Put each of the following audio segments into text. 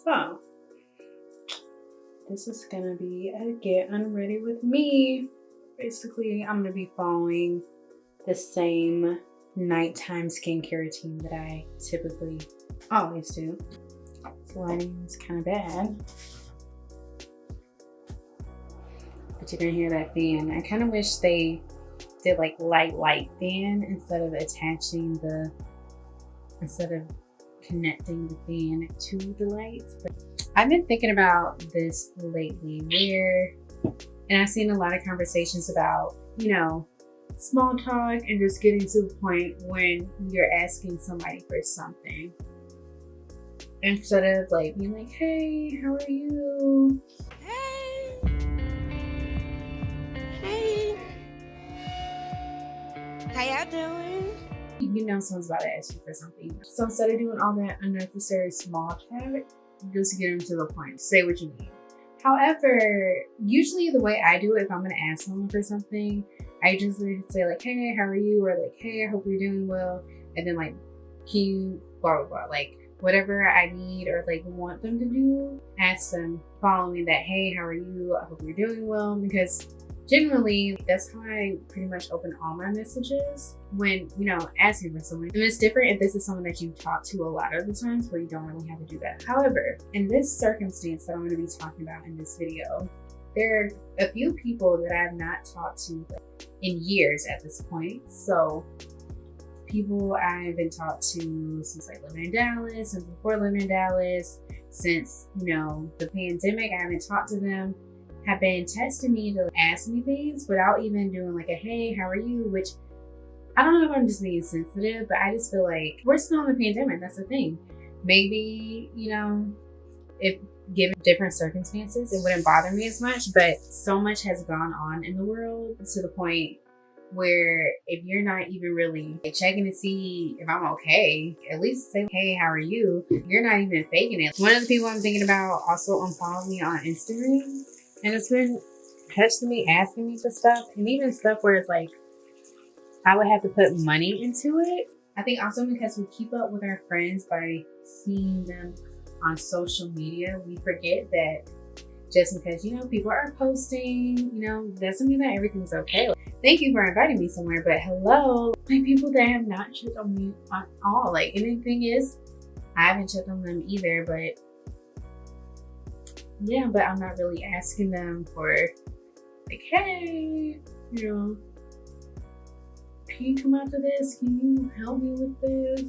So, this is gonna be a Get Unready with me. Basically, I'm gonna be following the same nighttime skincare routine that I typically always do. This lighting is kind of bad, but you're gonna hear that fan. I kind of wish they did like light fan instead of connecting the fan to the lights. But I've been thinking about this lately and I've seen a lot of conversations about, small talk and just getting to the point when you're asking somebody for something. Instead of like being like, hey, how are you? Hey, how y'all doing? Someone's about to ask you for something. So instead of doing all that unnecessary small talk, just get them to the point. Say what you need. However, usually the way I do it, if I'm going to ask someone for something, I just say like, hey, how are you? Or like, hey, I hope you're doing well. And then like, can you blah, blah, blah. Like whatever I need or like want them to do, ask them following that, hey, how are you? I hope you're doing well. Because generally, that's how I pretty much open all my messages when, asking for someone. And it's different if this is someone that you talk to a lot of the times where you don't really have to do that. However, in this circumstance that I'm going to be talking about in this video, there are a few people that I have not talked to in years at this point. So people I've been talked to since like living in Dallas and before living in Dallas, since, the pandemic, I haven't talked to them, have been texting me to ask me things without even doing like a hey, how are you? Which I don't know if I'm just being sensitive, but I just feel like we're still in the pandemic. That's the thing. Maybe, if given different circumstances, it wouldn't bother me as much, but so much has gone on in the world to the point where if you're not even really checking to see if I'm okay, at least say, hey, how are you? You're not even faking it. One of the people I'm thinking about also unfollowed me on Instagram. And it's been texting me, asking me for stuff, and even stuff where it's like, I would have to put money into it. I think also because we keep up with our friends by seeing them on social media, we forget that just because, people are posting, doesn't mean that everything's okay. Like, thank you for inviting me somewhere, but hello, like people that have not checked on me at all. Like, and the thing is, I haven't checked on them either, but yeah, but I'm not really asking them for like, hey, can you come out to this? Can you help me with this?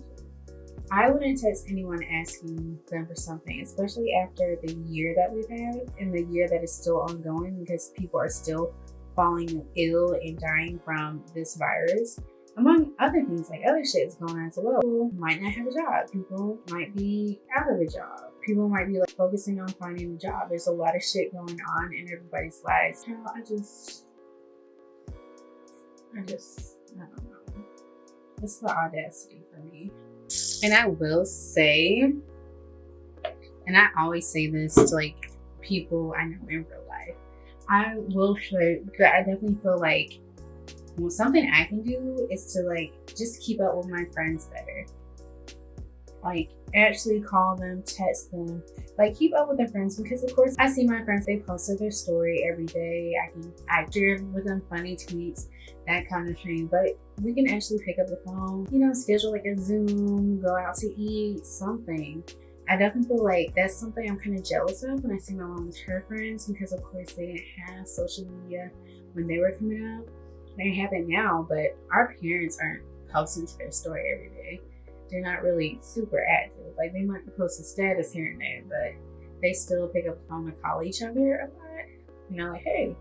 I wouldn't text anyone asking them for something, especially after the year that we've had and the year that is still ongoing because people are still falling ill and dying from this virus. Among other things, like other shit is going on as well. People might not have a job. People might be out of a job. People might be like focusing on finding a job. There's a lot of shit going on in everybody's lives. I don't know. It's the audacity for me. And I will say, and I always say this to like people I know in real life, I will say that I definitely feel like something I can do is to like just keep up with my friends better. Like actually call them, text them, like keep up with their friends because of course I see my friends, they posted their story every day. I share with them funny tweets, that kind of thing. But we can actually pick up the phone, schedule like a Zoom, go out to eat, something. I definitely feel like that's something I'm kind of jealous of when I see my mom with her friends because of course they didn't have social media when they were coming up. They have it now, but our parents aren't posting to their story every day. They're not really super active. Like they might post a status here and there, but they still pick up the phone and call each other a lot. Like, hey,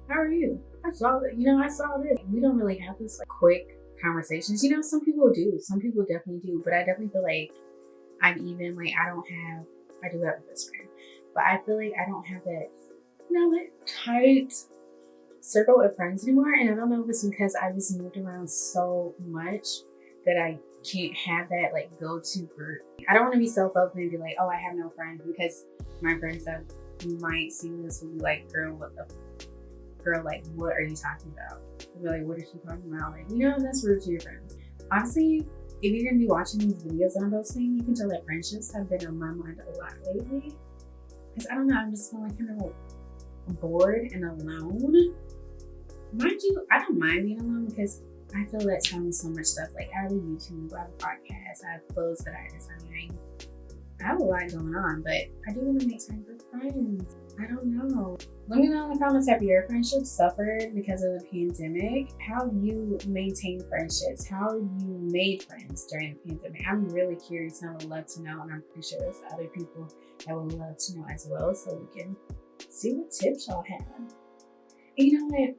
how are you? I saw that, I saw this. We don't really have this like quick conversations. Some people do. Some people definitely do, but I definitely feel like I'm even like I do have a best friend, but I feel like I don't have that, like tight circle of friends anymore. And I don't know if it's because I just moved around so much that I can't have that like go-to group. I don't want to be self-help and be like, oh, I have no friends, because my friends that might see this will be like, girl, like, what are you talking about? They'll be like, what is she talking about? Like, that's rude to your friends. Honestly, if you're gonna be watching these videos that I'm posting, you can tell that friendships have been on my mind a lot lately. Because I don't know, I'm just feeling kind of like bored and alone. Mind you, I don't mind being alone because I feel that time with so much stuff. Like I have a YouTube, I have a podcast, I have clothes that I design. I have a lot going on, but I do want to make time for friends. I don't know. Let me know in the comments, have your friendships suffered because of the pandemic? How have you maintained friendships? How have you made friends during the pandemic? I'm really curious and I would love to know, and I'm pretty sure there's other people that would love to know as well, so we can see what tips y'all have. And you know what?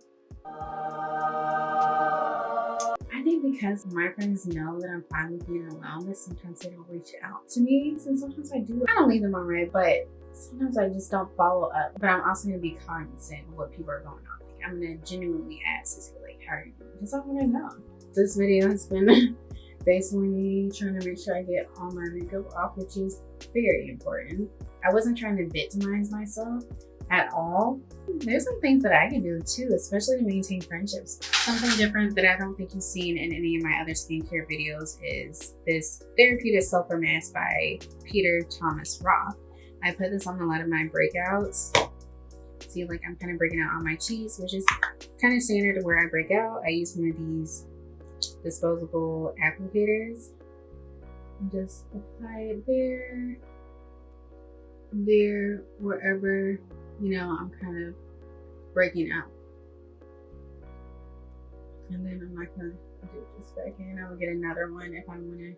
I think because my friends know that I'm fine with being alone, that sometimes they don't reach out to me. And sometimes I do. I don't leave them on red, but sometimes I just don't follow up. But I'm also going to be cognizant of what people are going on. Like, I'm going to genuinely ask, like, how are you doing? Because I want to know. This video has been basically me trying to make sure I get all my makeup off, which is very important. I wasn't trying to victimize myself at all. There's some things that I can do too, especially to maintain friendships. Something different that I don't think you've seen in any of my other skincare videos is this therapeutic sulfur mask by Peter Thomas Roth. I put this on a lot of my breakouts. See, like I'm kind of breaking out on my cheeks, which is kind of standard to where I break out. I use one of these disposable applicators and just apply it there, wherever, you know, I'm kind of breaking out. And then I'm not gonna do this back in. I will get another one if I want to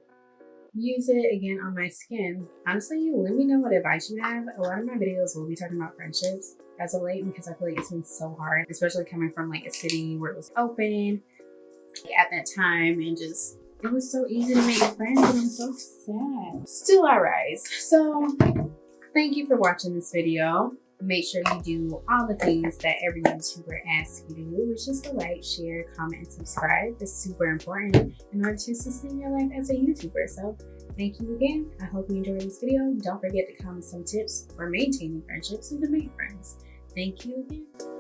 use it again on my skin. Honestly, let me know what advice you have. A lot of my videos will be talking about friendships as of late because I feel like it's been so hard, especially coming from like a city where it was open at that time, and just it was so easy to make friends, and I'm so sad. Still I rise. So thank you for watching this video. Make sure you do all the things that every YouTuber asks you to do, which is to like, share, comment, and subscribe. It's super important in order to sustain your life as a YouTuber. So thank you again. I hope you enjoyed this video. Don't forget to comment some tips for maintaining friendships and to make friends. Thank you again.